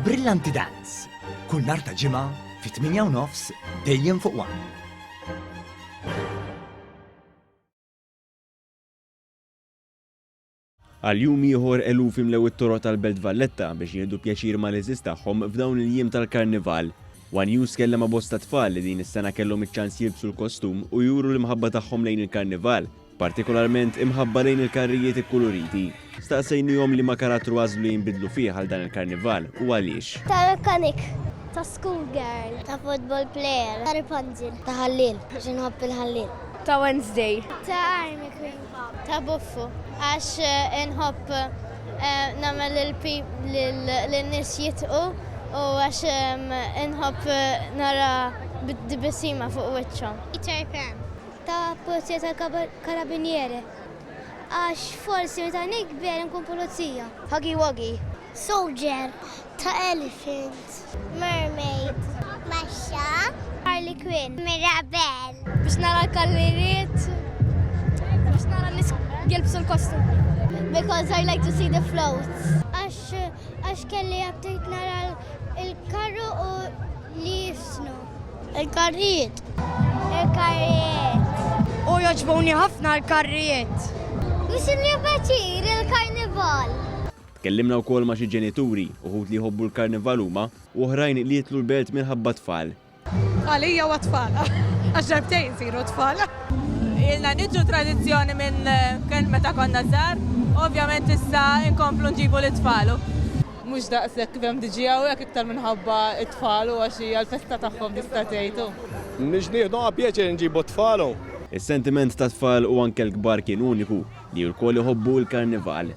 Brillanti Dance. Kull nhar ta' ġimgħa fit-8:30 dejjem fuq One. Għal-jum ieħor eluf imlew it-toroq tal-Belt Valletta biex jieħdu pjaċir mal-eżis tagħhom f'dawn il-jiem tal-Karnival. One News kellem ma' bosta tfal li din is-sena kellhom iċ-ċans jilbsu l-kostum u juru l-imħabba tagħhom lejn il-Karnival, partikolarment imħabba lejn il-karrijiet ikkuluriti. Staqsejnihom li ma karattru għażlu jinbidlu fih għal dan il-Karnival u għaliex. Ta' mekanik, ta' schoolgirl, ta' football player, ta' Rapunzel, ta' ħallil, xinħobb il-ħallil. Ta' Wednesday. Ta' Army Queen, ta' Buffu, għax inħobb namel l-nis jitqu u għax inħobb nara bid-dibissima fuq wiċċhom. Peter Pan. Ta' Polizija tal-Karabinieri, għax forsi meta nikber nkun pulizija. Huggy Wuggy. Soldier. Ta' Elephant. Mermaid. Masha. Harley Quinn. Mirabel. Biex nara l-karrieriet. Biex nara nis jelbsu l-kostum. Because I like to see the floats. Għax kelli għabtejt nara il-karru u li jifsnu. Il-karrijiet. Il-karrijiet. U joġbuni ħafna l-karrijiet. Misinni baċir il-karnival. Tkellimna wkoll ma' xi ġenituri uħud li jħobbu l-Karnival huma u oħrajn li jitlu l-belt minħabba tfal. Għalija u tfal, għax ġarbtejn siru tfal. Ilna niġu tradizzjoni minn kien meta konna żgħar, ovvjament issa inkomplu nġibu l-tfalu. Mhux daqshekk kemm diġi hawnhekk iktar minħabba t-tfal u għax hija l-festa tagħhom tista' tgħidu. Nix nieħdu pjaċir nġibu tfalu. Is-sentiment ta' tfal u anke l-kbar kien uniku li l-kol iħobbu l-Karnival.